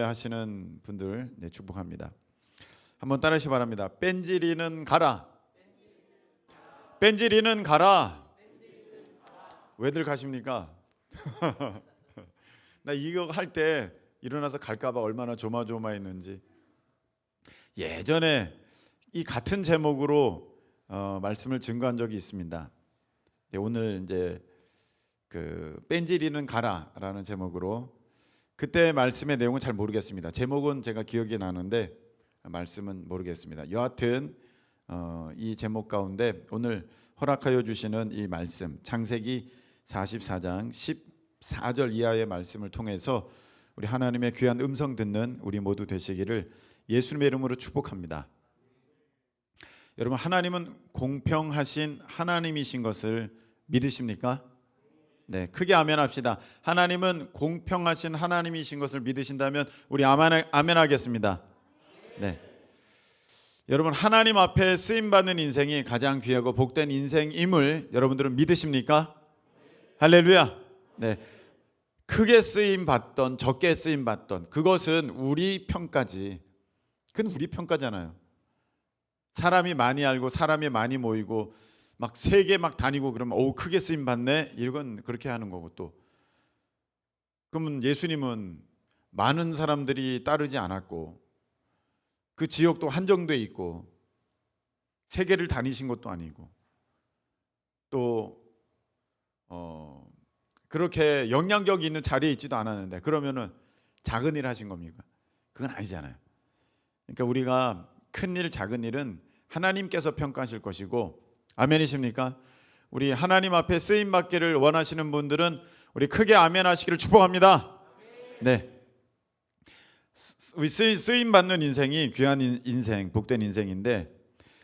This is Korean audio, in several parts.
하시는 분들 축복합니다. 한번 따라하시 바랍니다. 뺀질이는 가라. 뺀질이는 가라. 왜들 가십니까? 나 이거 할 때 일어나서 갈까봐 얼마나 조마조마했는지. 예전에 이 같은 제목으로 말씀을 증거한 적이 있습니다. 오늘 이제 그 뺀질이는 가라라는 제목으로, 그때 말씀의 내용은 잘 모르겠습니다. 제목은 제가 기억이 나는데 말씀은 모르겠습니다. 여하튼 이 제목 가운데 오늘 허락하여 주시는 이 말씀, 창세기 44장 14절 이하의 말씀을 통해서 우리 하나님의 귀한 음성 듣는 우리 모두 되시기를 예수님의 이름으로 축복합니다. 여러분, 하나님은 공평하신 하나님이신 것을 믿으십니까? 네, 크게 아멘 합시다. 하나님은 공평하신 하나님이신 것을 믿으신다면 우리 아멘 하겠습니다. 네, 여러분, 하나님 앞에 쓰임 받는 인생이 가장 귀하고 복된 인생임을 여러분들은 믿으십니까? 할렐루야. 네, 크게 쓰임 받던 적게 쓰임 받던 그것은 우리 평가지. 그건 우리 평가잖아요. 사람이 많이 알고 사람이 많이 모이고 막 세계 막 다니고 그러면 오, 크게 쓰임 받네, 이건 그렇게 하는 거고. 또 그러면 예수님은 많은 사람들이 따르지 않았고 그 지역도 한정돼 있고 세계를 다니신 것도 아니고 또 그렇게 영향력이 있는 자리에 있지도 않았는데 그러면은 작은 일 하신 겁니까? 그건 아니잖아요. 그러니까 우리가 큰 일 작은 일은 하나님께서 평가하실 것이고, 아멘이십니까? 우리 하나님 앞에 쓰임 받기를 원하시는 분들은 우리 크게 아멘 하시기를 축복합니다. 네, 쓰임 받는 인생이 귀한 인생, 복된 인생인데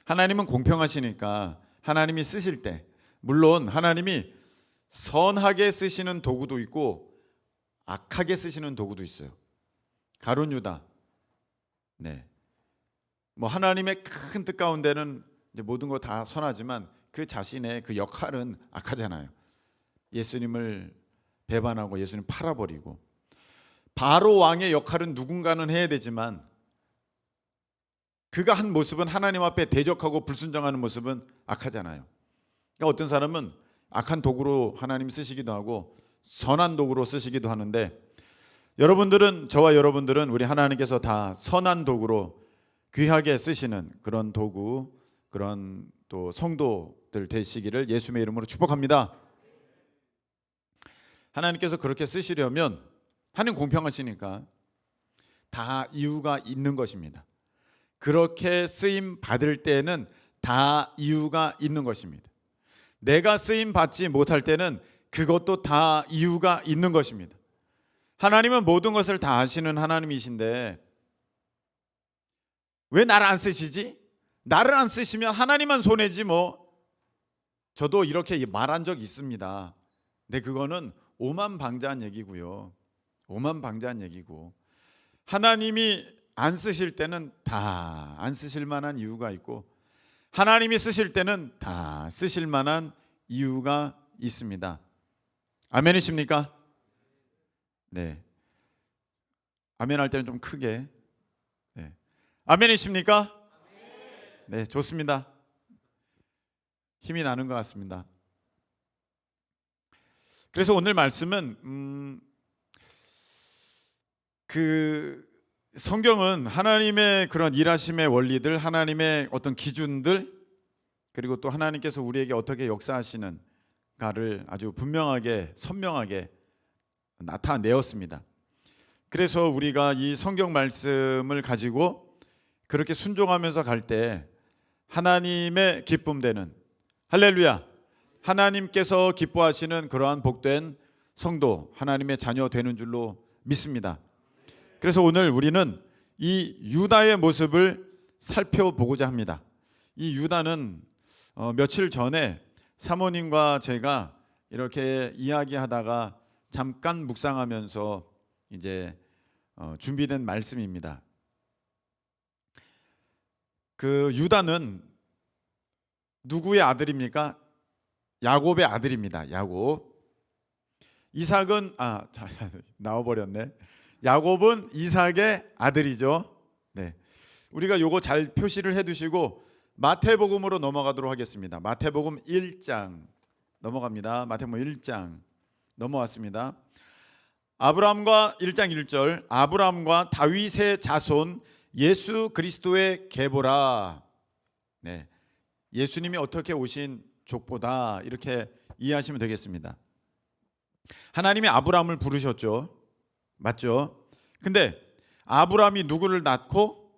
하나님은 공평하시니까 하나님이 쓰실 때, 물론 하나님이 선하게 쓰시는 도구도 있고 악하게 쓰시는 도구도 있어요. 가룟 유다, 네, 뭐 하나님의 큰 뜻 가운데는 이제 모든 거 다 선하지만 그 자신의 그 역할은 악하잖아요. 예수님을 배반하고 예수님 팔아버리고. 바로 왕의 역할은 누군가는 해야 되지만 그가 한 모습은 하나님 앞에 대적하고 불순종하는 모습은 악하잖아요. 그러니까 어떤 사람은 악한 도구로 하나님 쓰시기도 하고 선한 도구로 쓰시기도 하는데, 여러분들은, 저와 여러분들은 우리 하나님께서 다 선한 도구로 귀하게 쓰시는 그런 도구, 그런 또 성도들 되시기를 예수님의 이름으로 축복합니다. 하나님께서 그렇게 쓰시려면 하나님 공평하시니까 다 이유가 있는 것입니다. 그렇게 쓰임 받을 때는 다 이유가 있는 것입니다. 내가 쓰임 받지 못할 때는 그것도 다 이유가 있는 것입니다. 하나님은 모든 것을 다 아시는 하나님이신데 왜 나를 안 쓰시지? 나를 안 쓰시면 하나님만 손해지 뭐. 저도 이렇게 말한 적 있습니다. 근데 그거는 오만방자한 얘기고요. 오만방자한 얘기고, 하나님이 안 쓰실 때는 다 안 쓰실 만한 이유가 있고 하나님이 쓰실 때는 다 쓰실 만한 이유가 있습니다. 아멘이십니까? 네, 아멘 할 때는 좀 크게. 네. 아멘이십니까? 네, 좋습니다. 힘이 나는 것 같습니다. 그래서 오늘 말씀은 그 성경은 하나님의 그런 일하심의 원리들, 하나님의 어떤 기준들, 그리고 또 하나님께서 우리에게 어떻게 역사하시는가를 아주 분명하게 선명하게 나타내었습니다. 그래서 우리가 이 성경 말씀을 가지고 그렇게 순종하면서 갈 때 하나님의 기쁨 되는, 할렐루야, 하나님께서 기뻐하시는 그러한 복된 성도, 하나님의 자녀 되는 줄로 믿습니다. 그래서 오늘 우리는 이 유다의 모습을 살펴보고자 합니다. 이 유다는 며칠 전에 사모님과 제가 이렇게 이야기하다가 잠깐 묵상하면서 이제 준비된 말씀입니다. 그 유다는 누구의 아들입니까? 야곱의 아들입니다. 야곱. 이삭은 나와버렸네. 야곱은 이삭의 아들이죠. 네. 우리가 요거 잘 표시를 해 두시고 마태복음으로 넘어가도록 하겠습니다. 마태복음 1장 넘어갑니다. 마태복음 1장 넘어왔습니다. 아브라함과 1장 1절 아브라함과 다윗의 자손 예수 그리스도의 계보라. 네. 예수님이 어떻게 오신 족보다 이렇게 이해하시면 되겠습니다. 하나님이 아브라함을 부르셨죠. 맞죠? 근데 아브라함이 누구를 낳고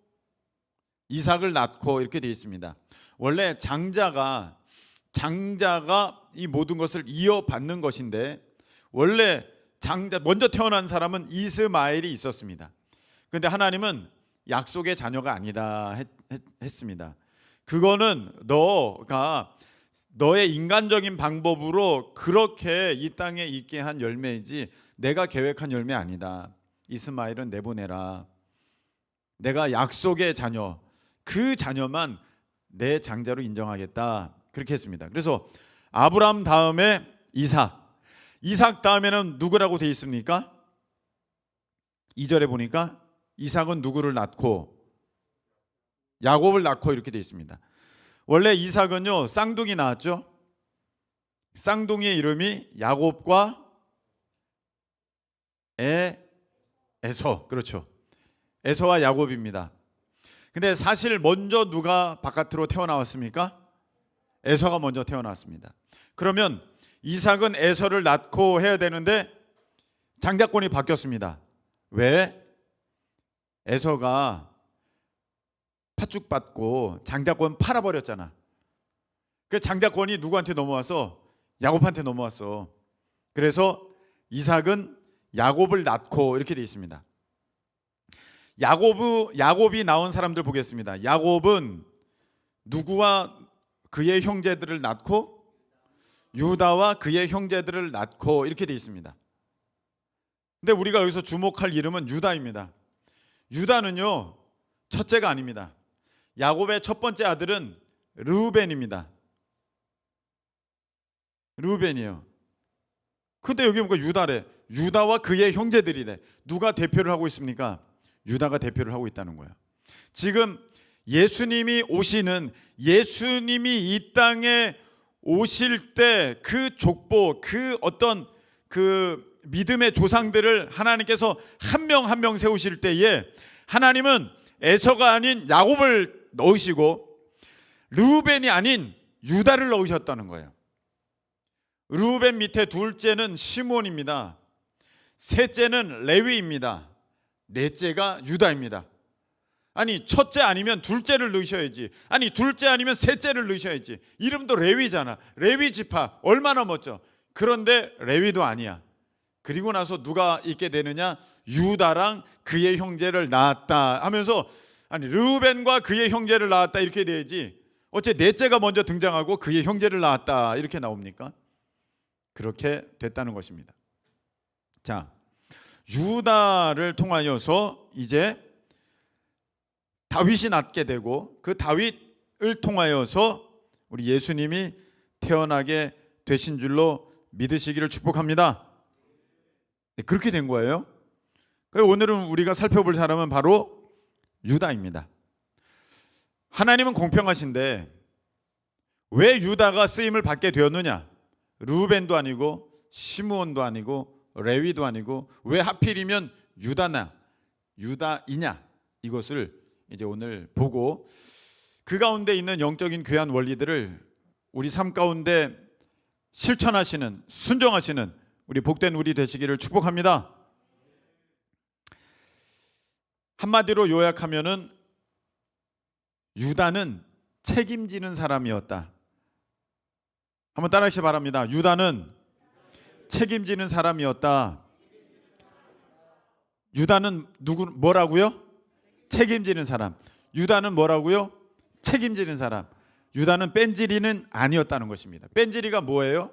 이삭을 낳고 이렇게 되어 있습니다. 원래 장자가 이 모든 것을 이어받는 것인데 원래 먼저 태어난 사람은 이스마엘이 있었습니다. 그런데 하나님은 약속의 자녀가 아니다 했습니다. 그거는 너가 너의 인간적인 방법으로 그렇게 이 땅에 있게 한 열매이지 내가 계획한 열매 아니다. 이스마엘은 내보내라. 내가 약속의 자녀, 그 자녀만 내 장자로 인정하겠다. 그렇게 했습니다. 그래서 아브라함 다음에 이삭 다음에는 누구라고 되어 있습니까? 2절에 보니까 이삭은 누구를 낳고 야곱을 낳고 이렇게 되어 있습니다. 원래 이삭은요 쌍둥이 낳았죠. 쌍둥이의 이름이 야곱과 에서, 그렇죠. 에서와 야곱입니다. 근데 사실 먼저 누가 바깥으로 태어나왔습니까? 에서가 먼저 태어났습니다. 그러면 이삭은 에서를 낳고 해야 되는데 장자권이 바뀌었습니다. 왜? 에서가 팥죽받고 장자권 팔아버렸잖아. 그 장자권이 누구한테 넘어와서? 야곱한테 넘어왔어. 그래서 이삭은 야곱을 낳고 이렇게 되어 있습니다. 야곱이 낳은 사람들 보겠습니다. 야곱은 누구와 그의 형제들을 낳고 유다와 그의 형제들을 낳고 이렇게 되어 있습니다. 근데 우리가 여기서 주목할 이름은 유다입니다. 유다는요 첫째가 아닙니다. 야곱의 첫 번째 아들은 르우벤입니다. 르우벤이에요. 근데 여기 보니까 유다래. 유다와 그의 형제들이래. 누가 대표를 하고 있습니까? 유다가 대표를 하고 있다는 거예요. 지금 예수님이 이 땅에 오실 때 그 족보, 그 어떤 그 믿음의 조상들을 하나님께서 한 명 한 명 세우실 때에 하나님은 에서가 아닌 야곱을 넣으시고 르우벤이 아닌 유다를 넣으셨다는 거예요. 르우벤 밑에 둘째는 시므온입니다. 셋째는 레위입니다. 넷째가 유다입니다. 아니 첫째 아니면 둘째를 넣으셔야지. 아니 둘째 아니면 셋째를 넣으셔야지. 이름도 레위잖아. 레위 지파 얼마나 멋져. 그런데 레위도 아니야. 그리고 나서 누가 있게 되느냐? 유다랑 그의 형제를 낳았다 하면서 아니 르우벤과 그의 형제를 낳았다 이렇게 돼야지. 어째 넷째가 먼저 등장하고 그의 형제를 낳았다 이렇게 나옵니까? 그렇게 됐다는 것입니다. 자, 유다를 통하여서 이제 다윗이 낳게 되고 그 다윗을 통하여서 우리 예수님이 태어나게 되신 줄로 믿으시기를 축복합니다. 그렇게 된 거예요. 오늘은 우리가 살펴볼 사람은 바로 유다입니다. 하나님은 공평하신데 왜 유다가 쓰임을 받게 되었느냐? 르우벤도 아니고 시므온도 아니고 레위도 아니고 왜 하필이면 유다이냐? 이것을 이제 오늘 보고 그 가운데 있는 영적인 귀한 원리들을 우리 삶 가운데 실천하시는 순종하시는 우리 복된 우리 되시기를 축복합니다. 한마디로 요약하면은 유다는 책임지는 사람이었다. 한번 따라하시기 바랍니다. 유다는 책임지는 사람이었다. 유다는 뭐라고요? 책임지는 사람. 유다는 뭐라고요? 책임지는 사람. 유다는 뺀질이는 아니었다는 것입니다. 뺀질이가 뭐예요?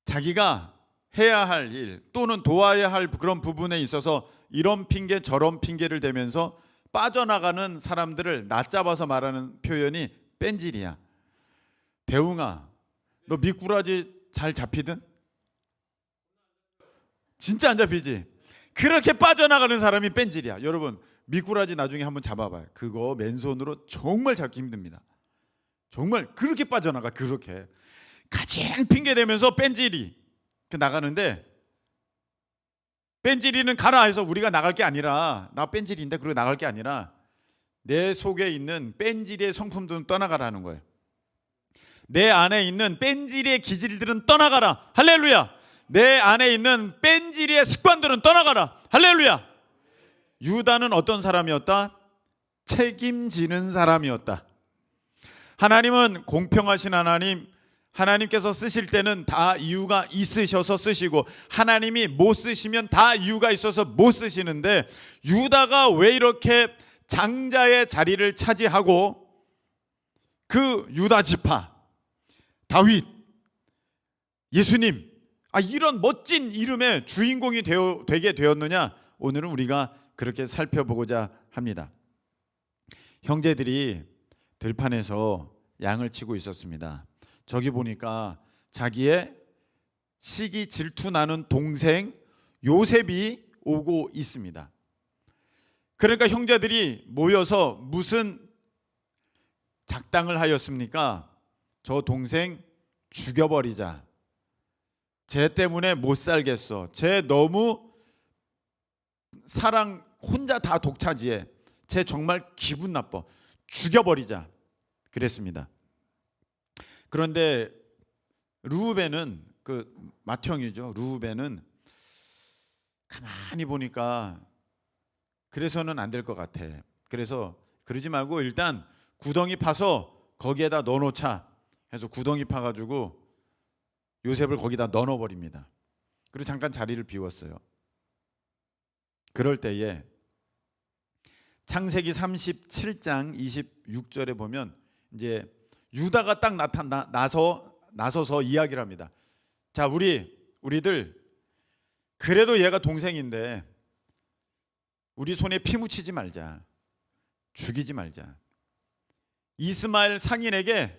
자기가 해야 할 일 또는 도와야 할 그런 부분에 있어서 이런 핑계 저런 핑계를 대면서 빠져나가는 사람들을 낯잡아서 말하는 표현이 뺀질이야. 대웅아, 너 미꾸라지 잘 잡히든? 진짜 안 잡히지? 그렇게 빠져나가는 사람이 뺀질이야. 여러분 미꾸라지 나중에 한번 잡아봐요. 그거 맨손으로 정말 잡기 힘듭니다. 정말 그렇게 빠져나가. 그렇게 가진 핑계 대면서 뺀질이 나가는데, 뺀질이는 가라 해서 우리가 나갈 게 아니라, 나 뺀질인데 그러고 나갈 게 아니라 내 속에 있는 뺀질이의 성품들은 떠나가라는 거예요. 내 안에 있는 뺀질이의 기질들은 떠나가라. 할렐루야. 내 안에 있는 뺀질이의 습관들은 떠나가라. 할렐루야. 유다는 어떤 사람이었다? 책임지는 사람이었다. 하나님은 공평하신 하나님, 하나님께서 쓰실 때는 다 이유가 있으셔서 쓰시고, 하나님이 못 쓰시면 다 이유가 있어서 못 쓰시는데, 유다가 왜 이렇게 장자의 자리를 차지하고 그 유다 지파, 다윗, 예수님, 이런 멋진 이름의 주인공이 되게 되었느냐? 오늘은 우리가 그렇게 살펴보고자 합니다. 형제들이 들판에서 양을 치고 있었습니다. 저기 보니까 자기의 시기 질투 나는 동생 요셉이 오고 있습니다. 그러니까 형제들이 모여서 무슨 작당을 하였습니까? 저 동생 죽여버리자. 쟤 때문에 못 살겠어. 쟤 너무 사랑 혼자 다 독차지해. 쟤 정말 기분 나빠. 죽여버리자. 그랬습니다. 그런데 르우벤은, 그 맏형이죠. 르우벤은 가만히 보니까 그래서는 안 될 것 같아. 그래서 그러지 말고 일단 구덩이 파서 거기에다 넣어놓자 해서 구덩이 파가지고 요셉을 거기다 넣어버립니다. 그리고 잠깐 자리를 비웠어요. 그럴 때에 창세기 37장 26절에 보면 이제 유다가 딱 나서서 이야기를 합니다. 자, 우리들 그래도 얘가 동생인데 우리 손에 피 묻히지 말자. 죽이지 말자. 이스마엘 상인에게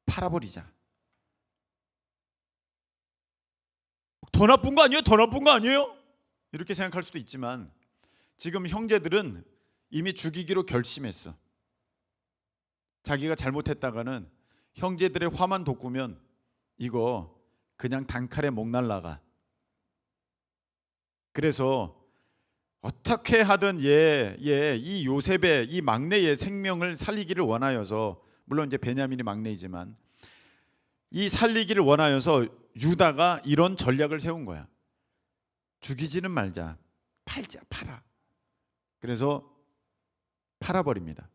팔아버리자. 더 나쁜 거 아니에요? 더 나쁜 거 아니에요? 이렇게 생각할 수도 있지만 지금 형제들은 이미 죽이기로 결심했어. 자기가 잘못했다가는 형제들의 화만 돋구면 이거 그냥 단칼에 목 날라가. 그래서 어떻게 하든 이 요셉의 이 막내의 생명을 살리기를 원하여서, 물론 이제 베냐민이 막내이지만 이 살리기를 원하여서 유다가 이런 전략을 세운 거야. 죽이지는 말자. 팔아. 그래서 팔아버립니다.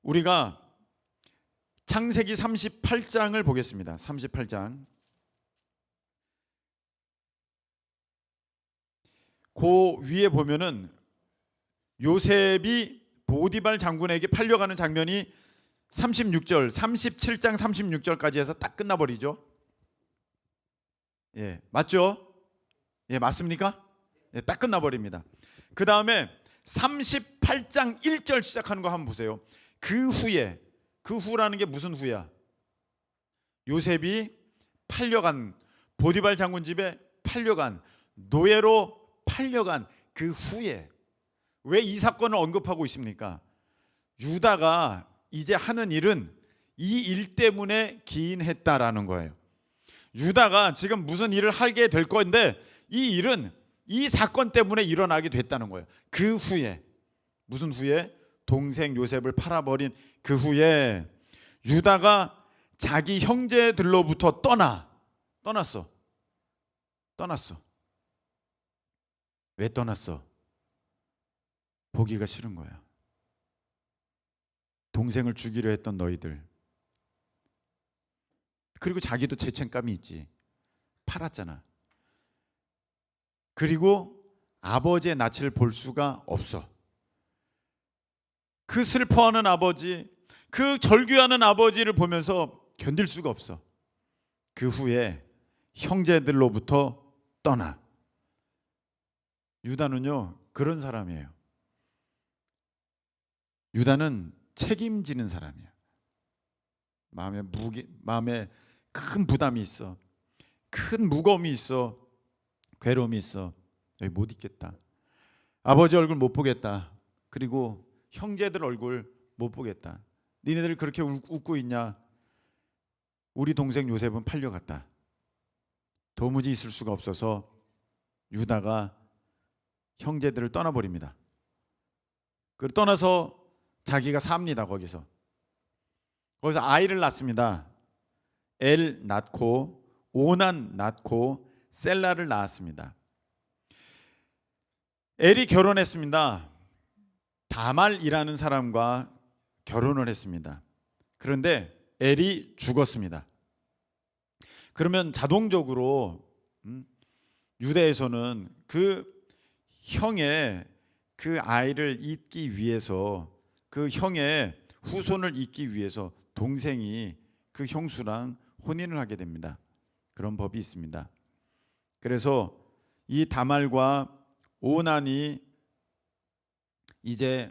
우리가 창세기 38장을 보겠습니다. 38장. 그 위에 보면은 요셉이 보디발 장군에게 팔려가는 장면이 36절, 37장 36절까지 해서 딱 끝나버리죠. 예, 맞죠? 예, 맞습니까? 예, 딱 끝나버립니다. 그 다음에 38장 1절 시작하는 거 한번 보세요. 그 후라는 게 무슨 후야? 요셉이 팔려간, 보디발 장군 집에 팔려간, 노예로 팔려간 그 후에. 왜 이 사건을 언급하고 있습니까? 유다가 이제 하는 일은 이 일 때문에 기인했다라는 거예요. 유다가 지금 무슨 일을 하게 될 건데 이 일은 이 사건 때문에 일어나게 됐다는 거예요. 그 후에, 무슨 후에? 동생 요셉을 팔아버린 그 후에 유다가 자기 형제들로부터 떠났어. 왜 떠났어? 보기가 싫은 거야. 동생을 죽이려 했던 너희들. 그리고 자기도 죄책감이 있지. 팔았잖아. 그리고 아버지의 낯을 볼 수가 없어. 그 슬퍼하는 아버지, 그 절규하는 아버지를 보면서 견딜 수가 없어. 그 후에 형제들로부터 떠나. 유다는요, 그런 사람이에요. 유다는 책임지는 사람이야. 마음에 큰 부담이 있어. 큰 무거움이 있어. 괴로움이 있어. 여기 못 있겠다. 아버지 얼굴 못 보겠다. 그리고 형제들 얼굴 못 보겠다. 니네들 그렇게 웃고 있냐? 우리 동생 요셉은 팔려갔다. 도무지 있을 수가 없어서 유다가 형제들을 떠나버립니다. 그 떠나서 자기가 삽니다. 거기서 아이를 낳습니다. 엘 낳고 오난 낳고 셀라를 낳았습니다. 엘이 결혼했습니다. 다말이라는 사람과 결혼을 했습니다. 그런데 엘이 죽었습니다. 그러면 자동적으로 유대에서는 그 형의 그 아이를 잇기 위해서, 그 형의 후손을 잇기 위해서 동생이 그 형수랑 혼인을 하게 됩니다. 그런 법이 있습니다. 그래서 이 다말과 오난이 이제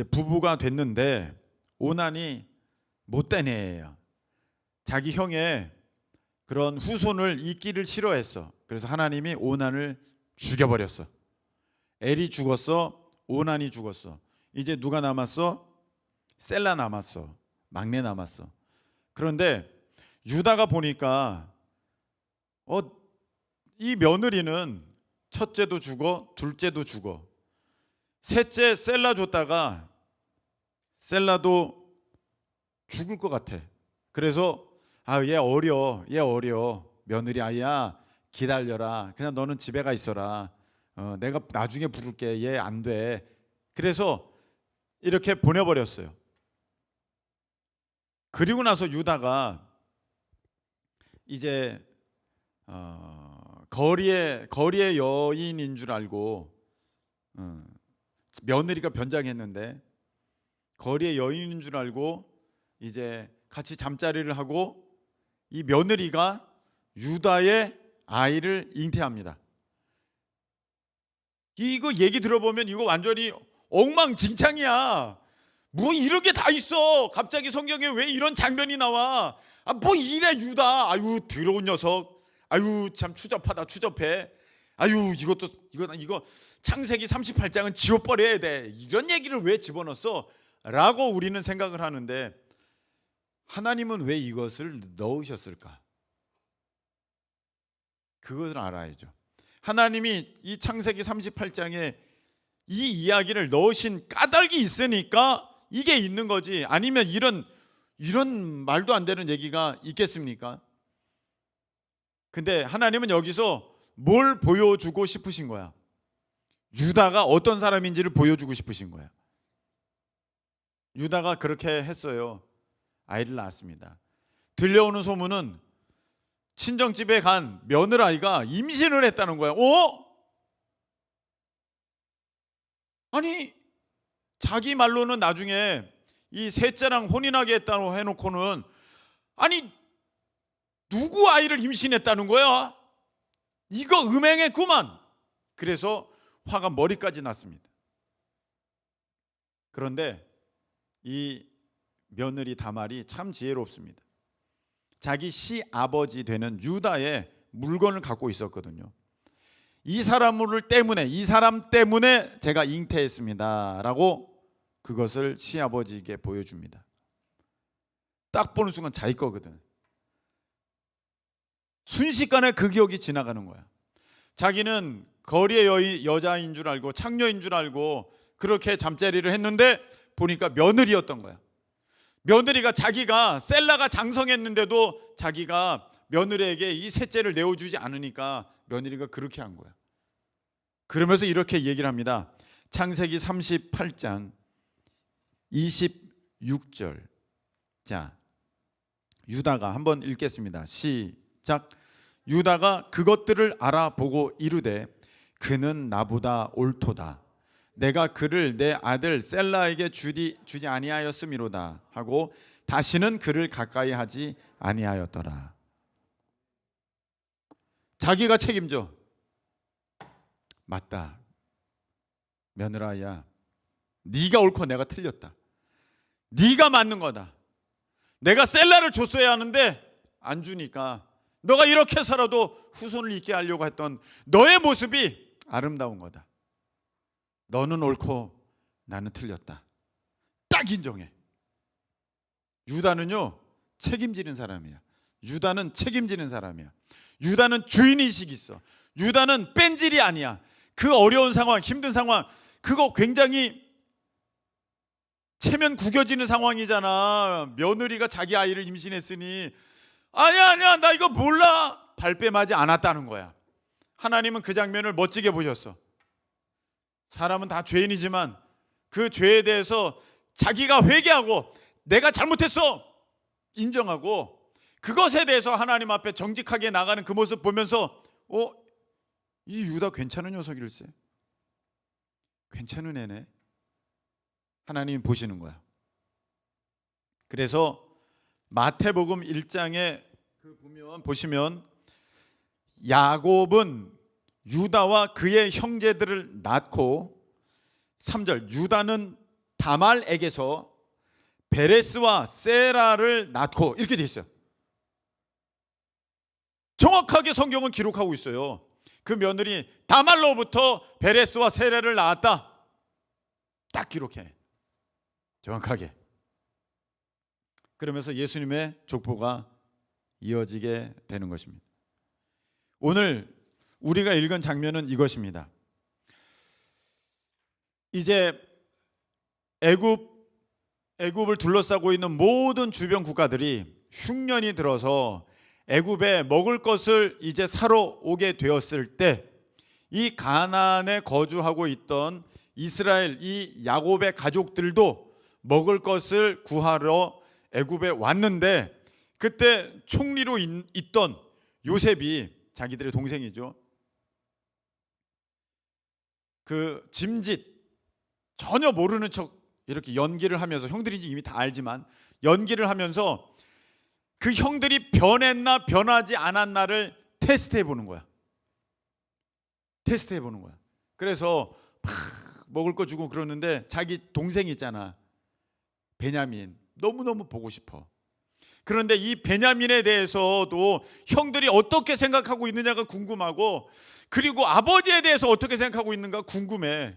부부가 됐는데 오난이 못된 애예요. 자기 형의 그런 후손을 잇기를 싫어했어. 그래서 하나님이 오난을 죽여버렸어. 엘이 죽었어. 오난이 죽었어. 이제 누가 남았어? 셀라 남았어. 막내 남았어. 그런데 유다가 보니까 이 며느리는 첫째도 죽어, 둘째도 죽어. 셋째 셀라 줬다가 셀라도 죽을 것 같아. 그래서 얘 어려. 며느리 아이야, 기다려라. 그냥 너는 집에 가 있어라. 내가 나중에 부를게. 얘 안 돼. 그래서 이렇게 보내버렸어요. 그리고 나서 유다가 이제 거리의 여인인 줄 알고, 며느리가 변장했는데 거리의 여인인 줄 알고 이제 같이 잠자리를 하고, 이 며느리가 유다의 아이를 잉태합니다. 이거 얘기 들어보면 이거 완전히 엉망진창이야. 뭐 이런 게 다 있어. 갑자기 성경에 왜 이런 장면이 나와? 뭐 이래 유다. 아유 더러운 녀석. 아유 참 추접해. 아유 이거 창세기 38장은 지워버려야 돼. 이런 얘기를 왜 집어넣었어? 라고 우리는 생각을 하는데, 하나님은 왜 이것을 넣으셨을까? 그것을 알아야죠. 하나님이 이 창세기 38장에 이 이야기를 넣으신 까닭이 있으니까 이게 있는 거지. 아니면 이런 말도 안 되는 얘기가 있겠습니까? 근데 하나님은 여기서 뭘 보여주고 싶으신 거야? 유다가 어떤 사람인지를 보여주고 싶으신 거야. 유다가 그렇게 했어요. 아이를 낳았습니다. 들려오는 소문은 친정집에 간 며느라이가 임신을 했다는 거야. 아니 자기 말로는 나중에 이 셋째랑 혼인하게 했다고 해놓고는, 아니 누구 아이를 임신했다는 거야? 이거 음행했구만. 그래서 화가 머리까지 났습니다. 그런데 이 며느리 다말이 참 지혜롭습니다. 자기 시아버지 되는 유다의 물건을 갖고 있었거든요. 이 사람 때문에 제가 잉태했습니다 라고 그것을 시아버지에게 보여줍니다. 딱 보는 순간 자기 거거든. 순식간에 그 기억이 지나가는 거야. 자기는 거리의 여자인 줄 알고 창녀인 줄 알고 그렇게 잠자리를 했는데 보니까 며느리였던 거야. 며느리가, 자기가 셀라가 장성했는데도 자기가 며느리에게 이 셋째를 내어주지 않으니까 며느리가 그렇게 한 거야. 그러면서 이렇게 얘기를 합니다. 창세기 38장 26절. 자, 유다가 한번 읽겠습니다. 시작. 유다가 그것들을 알아보고 이르되 그는 나보다 옳도다. 내가 그를 내 아들 셀라에게 주지 아니하였음이로다 하고 다시는 그를 가까이 하지 아니하였더라. 자기가 책임져. 맞다. 며느라야, 네가 옳고 내가 틀렸다. 네가 맞는 거다. 내가 셀라를 줬어야 하는데 안 주니까 너가 이렇게 살아도 후손을 있게 하려고 했던 너의 모습이 아름다운 거다. 너는 옳고 나는 틀렸다. 딱 인정해. 유다는요, 책임지는 사람이야. 유다는 책임지는 사람이야. 유다는 주인의식이 있어. 유다는 뺀질이 아니야. 그 어려운 상황, 힘든 상황, 그거 굉장히 체면 구겨지는 상황이잖아. 며느리가 자기 아이를 임신했으니 아니야 나 이거 몰라, 발뺌하지 않았다는 거야. 하나님은 그 장면을 멋지게 보셨어. 사람은 다 죄인이지만 그 죄에 대해서 자기가 회개하고 내가 잘못했어 인정하고 그것에 대해서 하나님 앞에 정직하게 나가는 그 모습 보면서 이 유다 괜찮은 녀석일세, 괜찮은 애네, 하나님이 보시는 거야. 그래서 마태복음 1장에 보시면 야곱은 유다와 그의 형제들을 낳고 3절 유다는 다말에게서 베레스와 세라를 낳고 이렇게 돼 있어요. 정확하게 성경은 기록하고 있어요. 그 며느리 다말로부터 베레스와 세라를 낳았다. 딱 기록해. 정확하게. 그러면서 예수님의 족보가 이어지게 되는 것입니다. 오늘 우리가 읽은 장면은 이것입니다. 이제 애굽을 둘러싸고 있는 모든 주변 국가들이 흉년이 들어서 애굽에 먹을 것을 이제 사러 오게 되었을 때 이 가나안에 거주하고 있던 이스라엘 이 야곱의 가족들도 먹을 것을 구하러 애굽에 왔는데 그때 총리로 있던 요셉이 자기들의 동생이죠. 그 짐짓 전혀 모르는 척 이렇게 연기를 하면서, 형들인지 이미 다 알지만 연기를 하면서 그 형들이 변했나 변하지 않았나를 테스트해 보는 거야. 테스트해 보는 거야. 그래서 막 먹을 거 주고 그러는데 자기 동생 있잖아, 베냐민, 너무너무 보고 싶어. 그런데 이 베냐민에 대해서도 형들이 어떻게 생각하고 있느냐가 궁금하고, 그리고 아버지에 대해서 어떻게 생각하고 있는가 궁금해.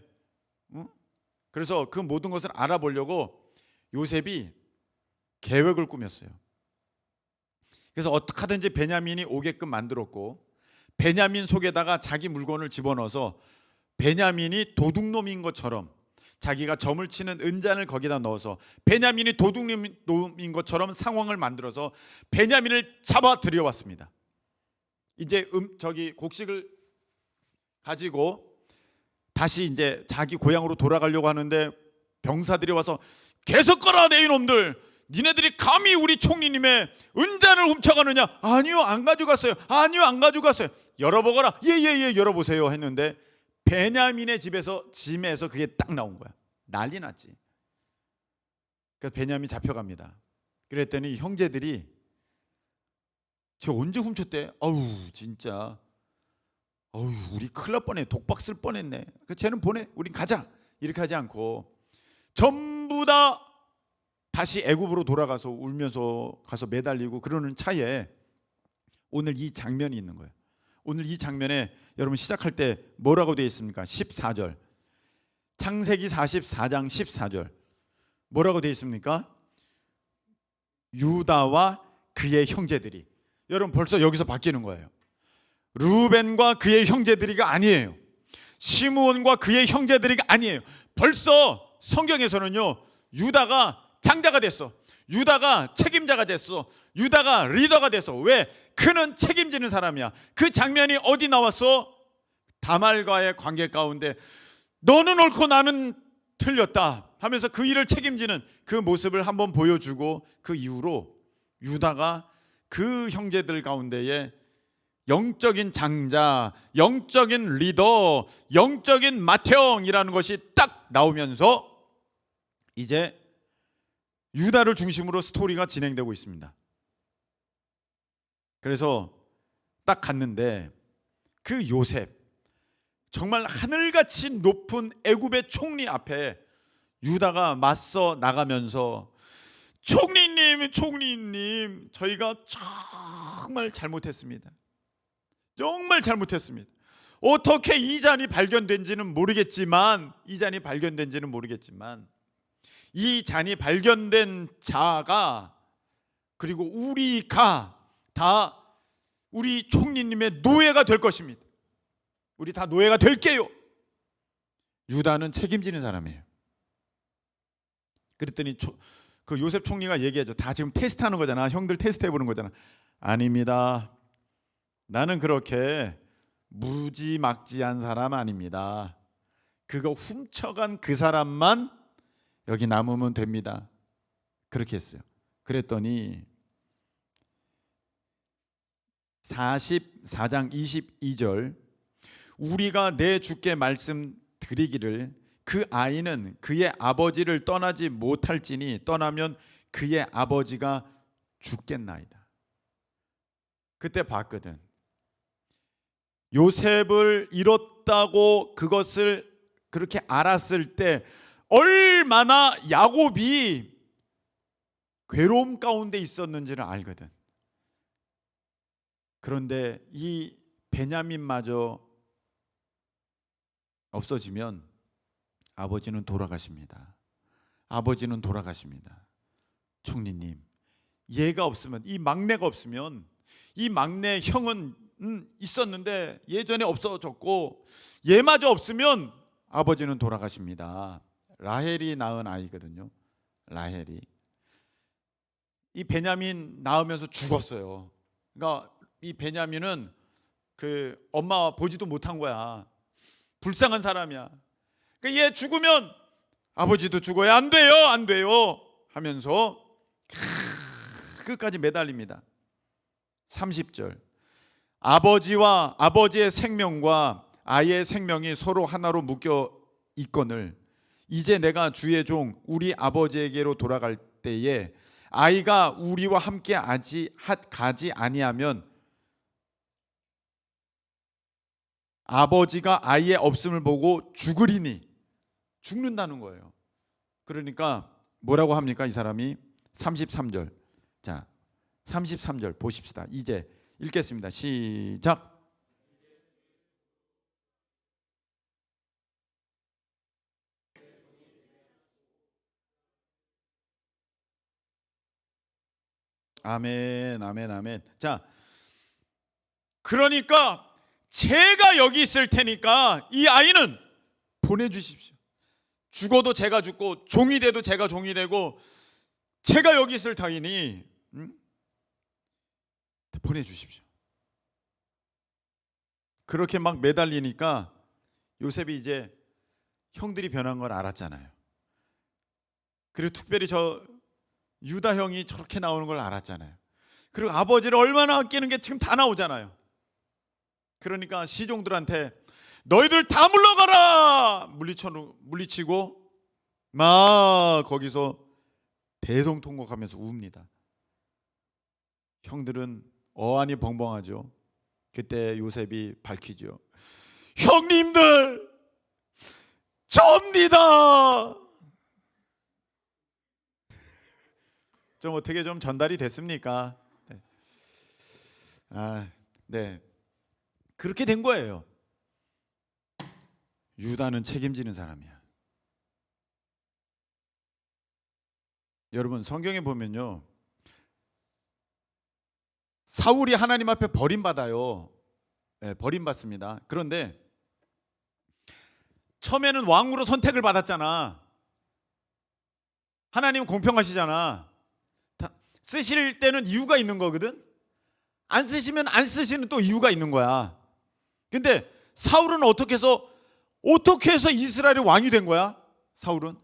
그래서 그 모든 것을 알아보려고 요셉이 계획을 꾸몄어요. 그래서 어떻게 하든지 베냐민이 오게끔 만들었고, 베냐민 속에다가 자기 물건을 집어넣어서 베냐민이 도둑놈인 것처럼, 자기가 점을 치는 은잔을 거기다 넣어서 베냐민이 도둑놈인 것처럼 상황을 만들어서 베냐민을 잡아 들여왔습니다. 이제 곡식을 가지고 다시 이제 자기 고향으로 돌아가려고 하는데 병사들이 와서 계속 가라 내 이놈들, 니네들이 감히 우리 총리님의 은잔을 훔쳐가느냐? 아니요 안 가져갔어요. 아니요 안 가져갔어요. 열어보거라. 예예예 열어보세요 했는데 베냐민의 짐에서 그게 딱 나온 거야. 난리 났지. 그래서 베냐민 잡혀갑니다. 그랬더니 형제들이 저 언제 훔쳤대? 아우 진짜, 아우 우리 큰일 날 뻔해, 독박 쓸 뻔했네. 그 쟤는 보내, 우린 가자. 이렇게 하지 않고 전부 다 다시 애굽으로 돌아가서 울면서 가서 매달리고 그러는 차에 오늘 이 장면이 있는 거예요. 오늘 이 장면에 여러분 시작할 때 뭐라고 되어 있습니까? 14절, 창세기 44장 14절 뭐라고 되어 있습니까? 유다와 그의 형제들이. 여러분 벌써 여기서 바뀌는 거예요. 루벤과 그의 형제들이가 아니에요. 시므온과 그의 형제들이가 아니에요. 벌써 성경에서는요 유다가 장자가 됐어. 유다가 책임자가 됐어. 유다가 리더가 됐어. 왜? 그는 책임지는 사람이야. 그 장면이 어디 나왔어? 다말과의 관계 가운데 너는 옳고 나는 틀렸다 하면서 그 일을 책임지는 그 모습을 한번 보여주고, 그 이후로 유다가 그 형제들 가운데에 영적인 장자, 영적인 리더, 영적인 맏형이라는 것이 딱 나오면서 이제 유다를 중심으로 스토리가 진행되고 있습니다. 그래서 딱 갔는데 그 요셉, 정말 하늘같이 높은 애굽의 총리 앞에 유다가 맞서 나가면서 총리님, 저희가 정말 잘못했습니다. 정말 잘못했습니다. 어떻게 이 잔이 발견된지는 모르겠지만 이 잔이 발견된 자가, 그리고 우리가 다 우리 총리님의 노예가 될 것입니다. 우리 다 노예가 될게요. 유다는 책임지는 사람이에요. 그랬더니 그 요셉 총리가 얘기하죠. 다 지금 테스트하는 거잖아. 형들 테스트해보는 거잖아. 아닙니다. 나는 그렇게 무지막지한 사람 아닙니다. 그거 훔쳐간 그 사람만 여기 남으면 됩니다. 그렇게 했어요. 그랬더니 44장 22절, 우리가 내 주께 말씀드리기를 그 아이는 그의 아버지를 떠나지 못할지니 떠나면 그의 아버지가 죽겠나이다. 그때 봤거든. 요셉을 잃었다고 그것을 그렇게 알았을 때 얼마나 야곱이 괴로움 가운데 있었는지를 알거든. 그런데 이 베냐민마저 없어지면 아버지는 돌아가십니다. 아버지는 돌아가십니다. 총리님, 얘가 없으면, 이 막내가 없으면, 이 막내 형은 있었는데 예전에 없어졌고 얘마저 없으면 아버지는 돌아가십니다. 라헬이 낳은 아이거든요. 라헬이. 이 베냐민 낳으면서 죽었어요. 그러니까 이 베냐민은 그 엄마 보지도 못한 거야. 불쌍한 사람이야. 그러니까 얘 죽으면 아버지도 죽어야 안 돼요 하면서 끝까지 매달립니다. 30절, 아버지와 아버지의 생명과 아이의 생명이 서로 하나로 묶여 있거늘 이제 내가 주의 종 우리 아버지에게로 돌아갈 때에 아이가 우리와 함께 가지 아니하면 아버지가 아이의 없음을 보고 죽으리니, 죽는다는 거예요. 그러니까 뭐라고 합니까 이 사람이? 33절. 자, 33절 보십시다. 이제 읽겠습니다. 시작. 아멘, 아멘, 아멘. 자, 그러니까 제가 여기 있을 테니까 이 아이는 보내주십시오. 죽어도 제가 죽고 종이 돼도 제가 종이 되고 제가 여기 있을 터이니 보내주십시오. 그렇게 막 매달리니까 요셉이 이제 형들이 변한 걸 알았잖아요. 그리고 특별히 저 유다 형이 저렇게 나오는 걸 알았잖아요. 그리고 아버지를 얼마나 아끼는 게 지금 다 나오잖아요. 그러니까 시종들한테 너희들 다 물러가라 물리치고 막 거기서 대성통곡하면서 웁니다. 형들은 어안이 벙벙하죠. 그때 요셉이 밝히죠. 형님들 접니다. 좀 어떻게 좀 전달이 됐습니까? 네. 네. 그렇게 된 거예요. 유다는 책임지는 사람이야. 여러분 성경에 보면요, 사울이 하나님 앞에 버림받아요. 네, 버림받습니다. 그런데 처음에는 왕으로 선택을 받았잖아. 하나님 공평하시잖아. 쓰실 때는 이유가 있는 거거든. 안 쓰시면 안 쓰시는 또 이유가 있는 거야. 근데 사울은 어떻게 해서 이스라엘의 왕이 된 거야? 사울은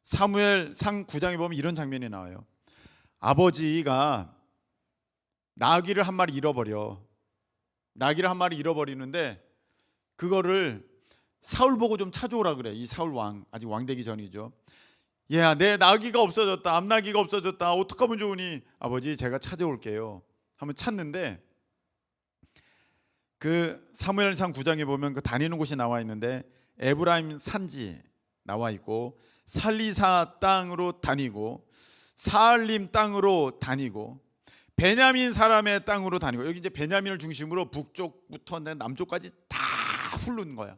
사무엘상 9장에 보면 이런 장면이 나와요. 아버지가 나귀를 한 마리 잃어버리는데 그거를 사울 보고 좀 찾아오라 그래. 이 사울 왕, 아직 왕 되기 전이죠. 얘야, 내 나귀가 없어졌다. 암나귀가 없어졌다. 어떡하면 좋으니? 아버지, 제가 찾아올게요. 한번 찾는데 그 사무엘상 9장에 보면 그 다니는 곳이 나와 있는데 에브라임 산지 나와 있고 살리사 땅으로 다니고 사알림 땅으로 다니고 베냐민 사람의 땅으로 다니고, 여기 이제 베냐민을 중심으로 북쪽부터 남쪽까지 다 훑는 거야.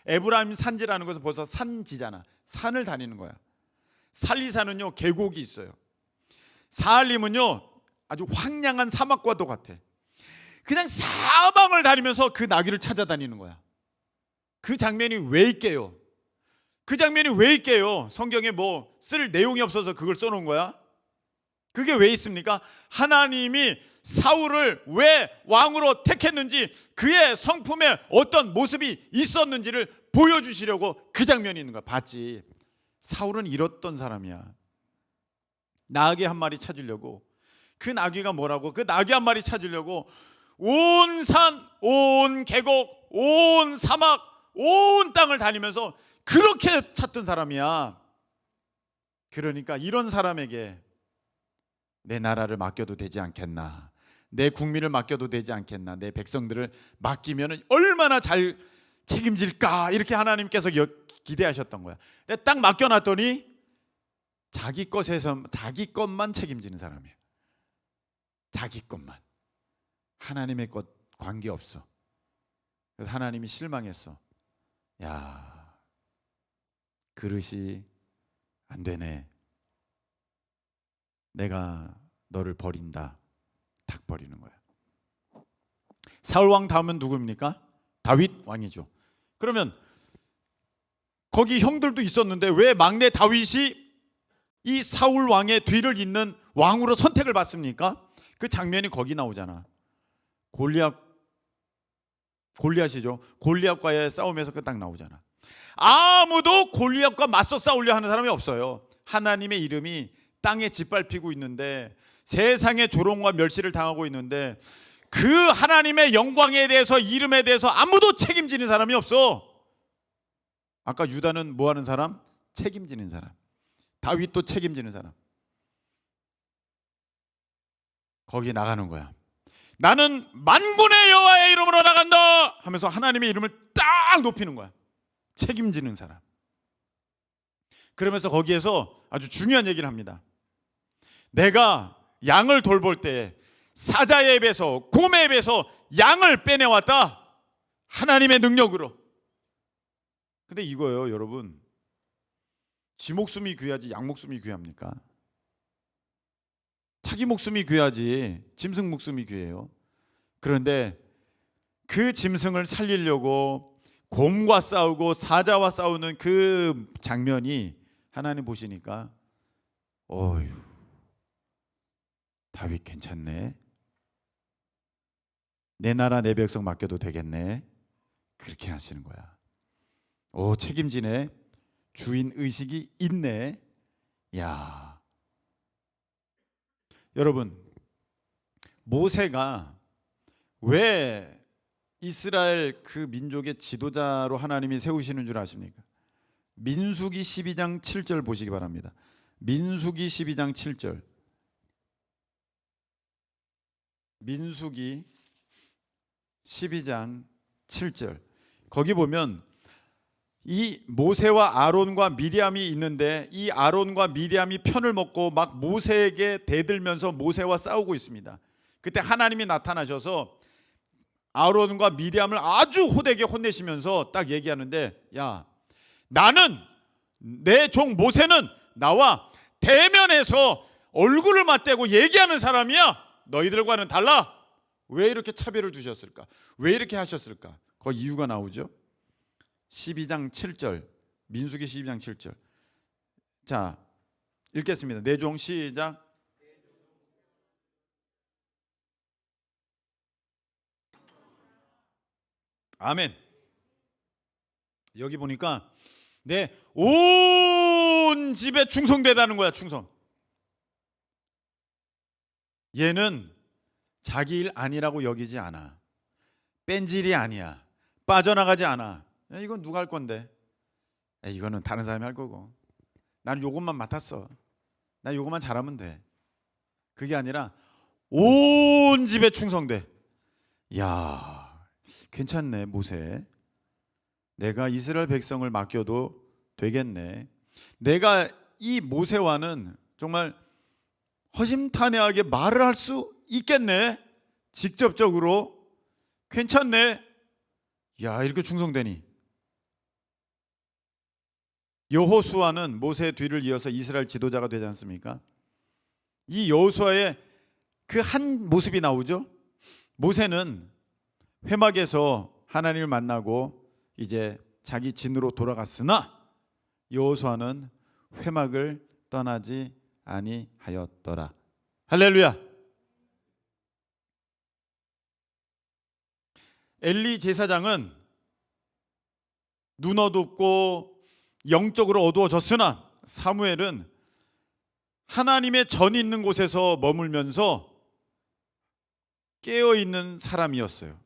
에브라임 산지라는 것은 벌써 산지잖아. 산을 다니는 거야. 살리산은요 계곡이 있어요. 사알림은요 아주 황량한 사막과 똑같아. 그냥 사방을 다니면서 그 나귀를 찾아다니는 거야. 그 장면이 왜 있게요? 그 장면이 왜 있게요? 성경에 뭐 쓸 내용이 없어서 그걸 써놓은 거야? 그게 왜 있습니까? 하나님이 사울을 왜 왕으로 택했는지, 그의 성품에 어떤 모습이 있었는지를 보여주시려고 그 장면이 있는 거야. 봤지? 사울은 이랬던 사람이야. 나귀 한 마리 찾으려고, 그 나귀가 뭐라고? 그 나귀 한 마리 찾으려고 온 산, 온 계곡, 온 사막, 온 땅을 다니면서 그렇게 찾던 사람이야. 그러니까 이런 사람에게 내 나라를 맡겨도 되지 않겠나, 내 국민을 맡겨도 되지 않겠나, 내 백성들을 맡기면 얼마나 잘 책임질까, 이렇게 하나님께서 기대하셨던 거야. 근데 딱 맡겨놨더니 자기 것에서 자기 것만 책임지는 사람이야. 자기 것만. 하나님의 것 관계없어. 그래서 하나님이 실망했어. 야, 그릇이 안 되네. 내가 너를 버린다. 탁 버리는 거야. 사울 왕 다음은 누구입니까? 다윗 왕이죠. 그러면 거기 형들도 있었는데 왜 막내 다윗이 이 사울 왕의 뒤를 잇는 왕으로 선택을 받습니까? 그 장면이 거기 나오잖아. 골리앗이죠. 골리앗과의 싸움에서 그 딱 나오잖아. 아무도 골리앗과 맞서 싸우려 하는 사람이 없어요. 하나님의 이름이 땅에 짓밟히고 있는데, 세상의 조롱과 멸시를 당하고 있는데, 그 하나님의 영광에 대해서, 이름에 대해서 아무도 책임지는 사람이 없어. 아까 유다는 뭐 하는 사람? 책임지는 사람. 다윗도 책임지는 사람. 거기에 나가는 거야. 나는 만군의 여호와의 이름으로 나간다 하면서 하나님의 이름을 딱 높이는 거야. 책임지는 사람. 그러면서 거기에서 아주 중요한 얘기를 합니다. 내가 양을 돌볼 때 사자의 입에서, 곰의 입에서 양을 빼내왔다. 하나님의 능력으로. 근데 이거예요, 여러분. 지 목숨이 귀하지 양 목숨이 귀합니까? 자기 목숨이 귀하지 짐승 목숨이 귀해요. 그런데 그 짐승을 살리려고 곰과 싸우고 사자와 싸우는 그 장면이 하나님 보시니까, 어휴, 다윗 괜찮네. 내 나라 내 백성 맡겨도 되겠네. 그렇게 하시는 거야. 오, 책임지네. 주인 의식이 있네. 야, 여러분, 모세가 왜 이스라엘 그 민족의 지도자로 하나님이 세우시는 줄 아십니까? 민수기 12장 7절 보시기 바랍니다. 민수기 12장 7절. 민수기 12장 7절. 거기 보면 이 모세와 아론과 미리암이 있는데, 이 아론과 미리암이 편을 먹고 막 모세에게 대들면서 모세와 싸우고 있습니다. 그때 하나님이 나타나셔서 아론과 미리암을 아주 호되게 혼내시면서 딱 얘기하는데, 야, 나는, 내 종 모세는 나와 대면해서 얼굴을 맞대고 얘기하는 사람이야. 너희들과는 달라. 왜 이렇게 차별을 두셨을까? 왜 이렇게 하셨을까? 그 이유가 나오죠. 12장 7절, 민수기 12장 7절. 자, 읽겠습니다. 내 종 시작. 아멘. 여기 보니까 내 온 집에 충성되다는 거야. 충성. 얘는 자기 일 아니라고 여기지 않아. 뺀질이 아니야. 빠져나가지 않아. 야, 이건 누가 할 건데? 야, 이거는 다른 사람이 할 거고. 나는 요것만 맡았어. 나 요것만 잘하면 돼. 그게 아니라 온 집에 충성돼. 야, 괜찮네 모세. 내가 이스라엘 백성을 맡겨도 되겠네. 내가 이 모세와는 정말 허심탄회하게 말을 할 수 있겠네. 직접적으로 괜찮네. 야, 이렇게 충성되니. 여호수아는 모세 뒤를 이어서 이스라엘 지도자가 되지 않습니까? 이 여호수아의 그 한 모습이 나오죠. 모세는 회막에서 하나님을 만나고 이제 자기 진으로 돌아갔으나 여호수아는 회막을 떠나지 아니하였더라. 할렐루야. 엘리 제사장은 눈 어둡고 영적으로 어두워졌으나 사무엘은 하나님의 전이 있는 곳에서 머물면서 깨어있는 사람이었어요.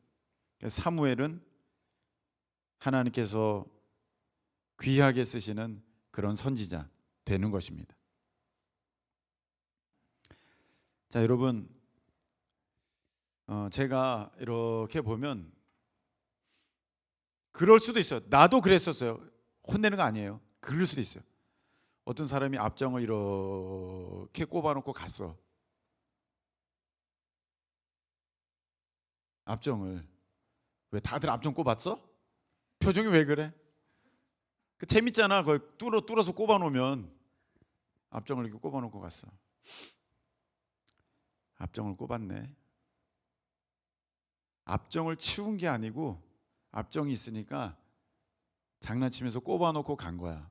사무엘은 하나님께서 귀하게 쓰시는 그런 선지자 되는 것입니다. 자, 여러분, 제가 이렇게 보면 그럴 수도 있어요. 나도 그랬었어요. 혼내는 거 아니에요. 그럴 수도 있어요. 어떤 사람이 앞정을 이렇게 꼽아놓고 갔어. 앞정을. 왜 다들 앞정 꼽았어? 표정이 왜 그래? 그 재밌잖아. 거기 뚫어서 꼽아놓으면. 앞정을 이렇게 꼽아놓고 갔어. 앞정을 꼽았네. 앞정을 치운 게 아니고 앞정이 있으니까 장난치면서 꼽아놓고 간 거야.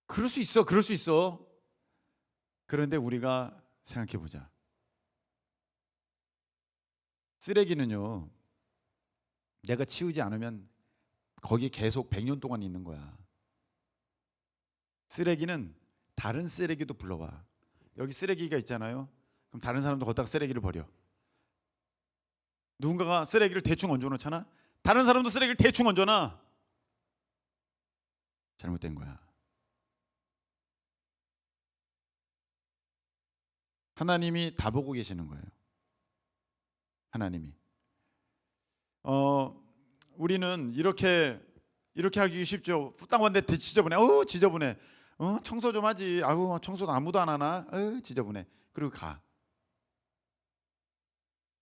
그럴 수 있어. 그럴 수 있어. 그런데 우리가 생각해 보자. 쓰레기는요, 내가 치우지 않으면 거기 계속 100년 동안 있는 거야. 쓰레기는 다른 쓰레기도 불러와. 여기 쓰레기가 있잖아요. 그럼 다른 사람도 거기다가 쓰레기를 버려. 누군가가 쓰레기를 대충 얹어놓잖아. 다른 사람도 쓰레기를 대충 얹어놔. 잘못된 거야. 하나님이 다 보고 계시는 거예요. 하나님이. 우리는 이렇게 하기 쉽죠. 땅 왔는데 지저분해. 지저분해. 청소 좀 하지. 청소도 아무도 안 하나. 지저분해. 그리고 가.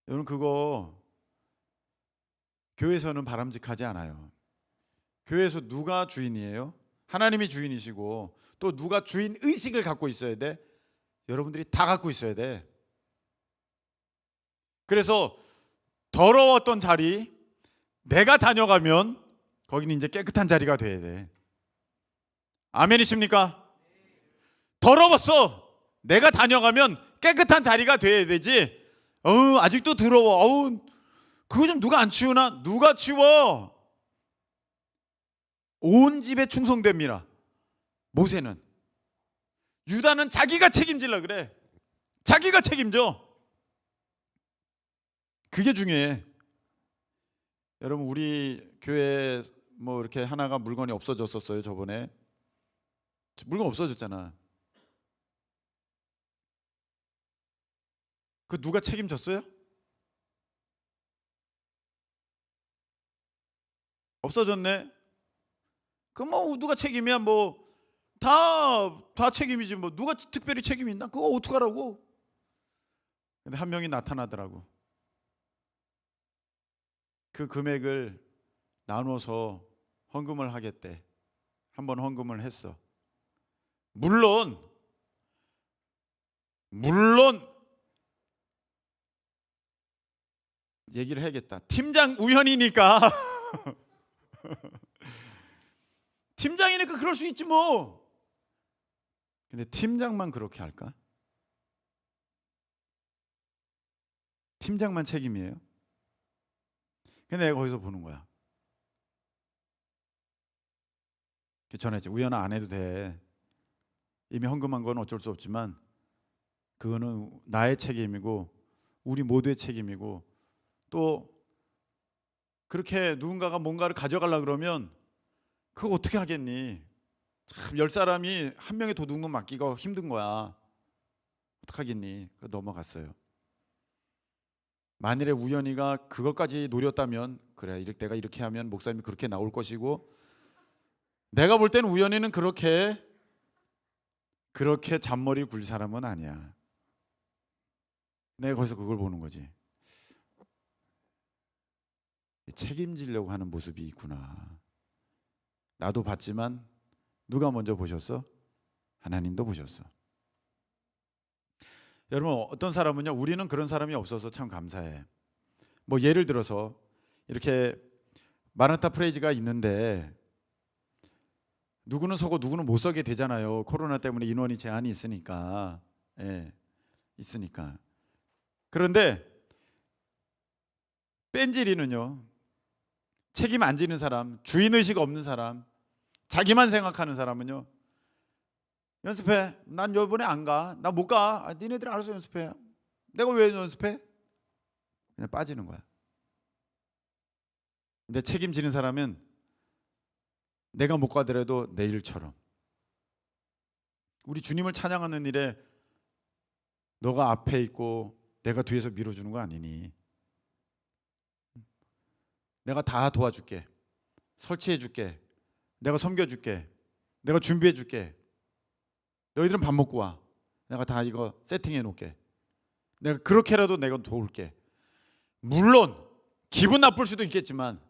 여러분, 그거 교회에서는 바람직하지 않아요. 교회에서 누가 주인이에요? 하나님이 주인이시고, 또 누가 주인 의식을 갖고 있어야 돼? 여러분들이 다 갖고 있어야 돼. 그래서 더러웠던 자리, 내가 다녀가면 거기는 이제 깨끗한 자리가 돼야 돼. 아멘이십니까? 더러웠어. 내가 다녀가면 깨끗한 자리가 돼야 되지. 아직도 더러워. 그거 좀 누가 안 치우나? 누가 치워? 온 집에 충성됩니다. 모세는. 유다는 자기가 책임질라 그래. 자기가 책임져. 그게 중요해. 여러분, 우리 교회 뭐 이렇게 하나가 물건이 없어졌었어요. 저번에 물건 없어졌잖아. 그 누가 책임졌어요? 없어졌네. 그 뭐 누가 책임이야? 뭐 다 책임이지. 뭐 누가 특별히 책임이 있나? 그거 어떡하라고? 근데 한 명이 나타나더라고. 그 금액을 나눠서 헌금을 하겠대. 한번 헌금을 했어. 물론 얘기를 해야겠다. 팀장 우연이니까 팀장이니까 그럴 수 있지 뭐. 근데 팀장만 그렇게 할까? 팀장만 책임이에요? 근데 내가 거기서 보는 거야. 전했지. 우연아 안 해도 돼. 이미 헌금한 건 어쩔 수 없지만 그거는 나의 책임이고 우리 모두의 책임이고, 또 그렇게 누군가가 뭔가를 가져가려고 그러면 그거 어떻게 하겠니? 참 10사람이 한 명의 도둑놈 맡기가 힘든 거야. 어떡하겠니? 넘어갔어요. 만일에 우연히가 그것까지 노렸다면, 그래, 내가 이렇게 하면 목사님이 그렇게 나올 것이고, 내가 볼 때는 우연히는 그렇게 그렇게 잔머리 굴 사람은 아니야. 내가 거기서 그걸 보는 거지. 책임지려고 하는 모습이 있구나. 나도 봤지만 누가 먼저 보셨어? 하나님도 보셨어. 여러분, 어떤 사람은요, 우리는 그런 사람이 없어서 참 감사해. 뭐 예를 들어서 이렇게 마라나타 프레이즈가 있는데 누구는 서고 누구는 못 서게 되잖아요. 코로나 때문에 인원이 제한이 있으니까. 예, 있으니까. 그런데 뺀질이는요, 책임 안 지는 사람, 주인의식 없는 사람, 자기만 생각하는 사람은요, 연습해. 난 이번에 안 가. 나 못 가. 니네들 알아서 연습해. 내가 왜 연습해? 그냥 빠지는 거야. 근데 책임지는 사람은 내가 못 가더라도 내일처럼. 우리 주님을 찬양하는 일에 너가 앞에 있고 내가 뒤에서 밀어주는 거 아니니. 내가 다 도와줄게. 설치해줄게. 내가 섬겨줄게. 내가 준비해줄게. 너희들은 밥 먹고 와. 내가 다 이거 세팅해 놓을게. 내가 그렇게라도 내가 도울게. 물론 기분 나쁠 수도 있겠지만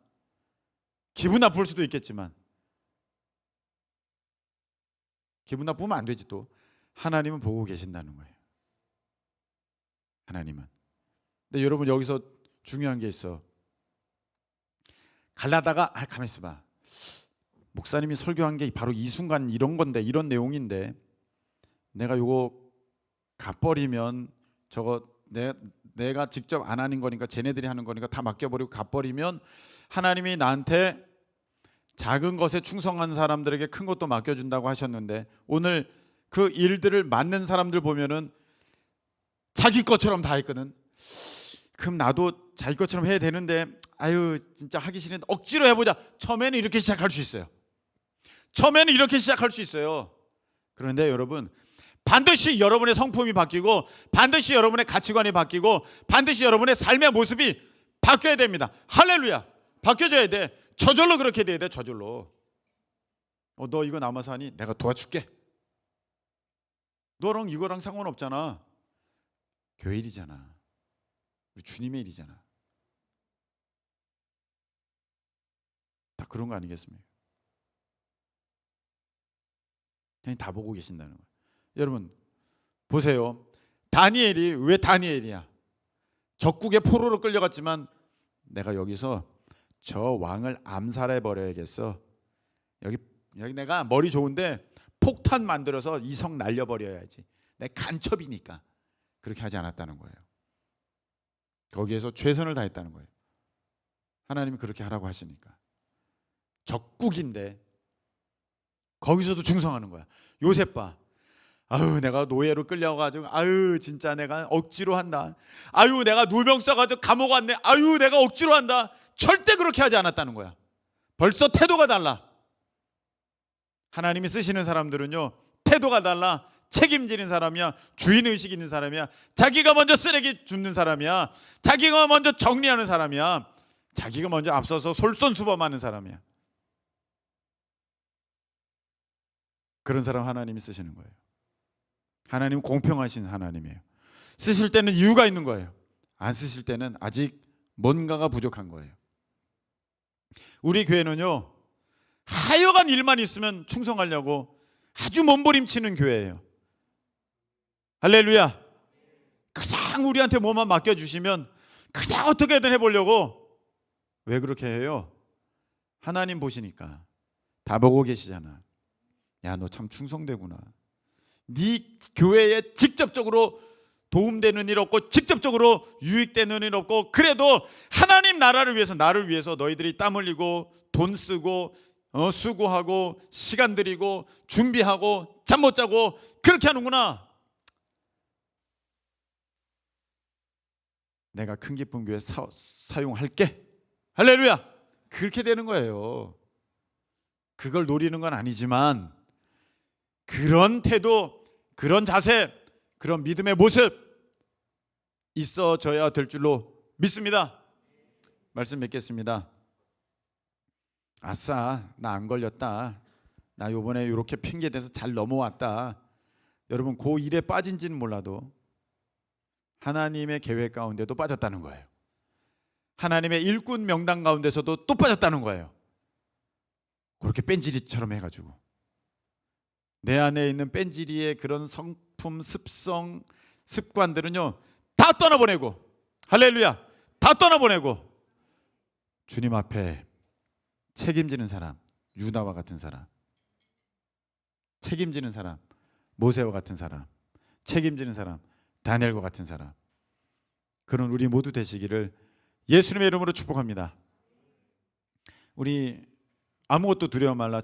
기분 나쁘면 안 되지. 또 하나님은 보고 계신다는 거예요. 하나님은. 근데 여러분, 여기서 중요한 게 있어. 갈라다가 가만히 있어봐. 목사님이 설교한 게 바로 이 순간 이런 건데, 이런 내용인데 내가 요거 갚버리면 저거 내가 직접 안 하는 거니까, 쟤네들이 하는 거니까 다 맡겨버리고 갚버리면 하나님이 나한테 작은 것에 충성한 사람들에게 큰 것도 맡겨준다고 하셨는데, 오늘 그 일들을 맡는 사람들 보면은 자기 것처럼 다 했거든. 그럼 나도 자기 것처럼 해야 되는데, 아유 진짜 하기 싫은데 억지로 해보자. 처음에는 이렇게 시작할 수 있어요. 그런데 여러분, 반드시 여러분의 성품이 바뀌고, 반드시 여러분의 가치관이 바뀌고, 반드시 여러분의 삶의 모습이 바뀌어야 됩니다. 할렐루야. 바뀌어져야 돼. 저절로 그렇게 돼야 돼. 저절로. 너 이거 남아서 하니? 내가 도와줄게. 너랑 이거랑 상관없잖아. 교회 일이잖아. 우리 주님의 일이잖아. 다 그런 거 아니겠습니까? 그냥 다 보고 계신다는 거예요. 여러분 보세요. 다니엘이 왜 다니엘이야? 적국의 포로로 끌려갔지만 내가 여기서 저 왕을 암살해 버려야겠어. 여기 내가 머리 좋은데 폭탄 만들어서 이 성 날려버려야지. 내 간첩이니까. 그렇게 하지 않았다는 거예요. 거기에서 최선을 다했다는 거예요. 하나님이 그렇게 하라고 하시니까. 적국인데 거기서도 충성하는 거야. 요셉 봐. 아유 내가 노예로 끌려가지고, 아유 진짜 내가 억지로 한다. 아유 내가 누명 써가지고 감옥 왔네. 아유 내가 억지로 한다. 절대 그렇게 하지 않았다는 거야. 벌써 태도가 달라. 하나님이 쓰시는 사람들은요, 태도가 달라. 책임지는 사람이야. 주인의식 있는 사람이야. 자기가 먼저 쓰레기 줍는 사람이야. 자기가 먼저 정리하는 사람이야. 자기가 먼저 앞서서 솔선수범하는 사람이야. 그런 사람 하나님이 쓰시는 거예요. 하나님은 공평하신 하나님이에요. 쓰실 때는 이유가 있는 거예요. 안 쓰실 때는 아직 뭔가가 부족한 거예요. 우리 교회는요, 하여간 일만 있으면 충성하려고 아주 몸부림치는 교회예요. 할렐루야. 그냥 우리한테 뭐만 맡겨주시면 그냥 어떻게든 해보려고. 왜 그렇게 해요? 하나님 보시니까. 다 보고 계시잖아. 야, 너 참 충성되구나. 네 교회에 직접적으로 도움되는 일 없고 직접적으로 유익되는 일 없고, 그래도 하나님 나라를 위해서, 나를 위해서 너희들이 땀 흘리고 돈 쓰고 수고하고 시간 들이고 준비하고 잠 못 자고 그렇게 하는구나. 내가 큰 기쁨 교회 사용할게. 할렐루야. 그렇게 되는 거예요. 그걸 노리는 건 아니지만 그런 태도, 그런 자세, 그런 믿음의 모습 있어져야 될 줄로 믿습니다. 말씀 맺겠습니다. 아싸, 나 안 걸렸다. 나 요번에 이렇게 핑계대서 잘 넘어왔다. 여러분 그 일에 빠진지는 몰라도 하나님의 계획 가운데도 빠졌다는 거예요. 하나님의 일꾼 명단 가운데서도 또 빠졌다는 거예요. 그렇게 뺀질이처럼 해가지고 내 안에 있는 뺀질이의 그런 성품, 습성, 습관들은요 다 떠나보내고, 할렐루야, 다 떠나보내고 주님 앞에 책임지는 사람, 유다와 같은 사람, 책임지는 사람, 모세와 같은 사람, 책임지는 사람, 다니엘과 같은 사람, 그런 우리 모두 되시기를 예수님의 이름으로 축복합니다. 우리 아무것도 두려워 말라.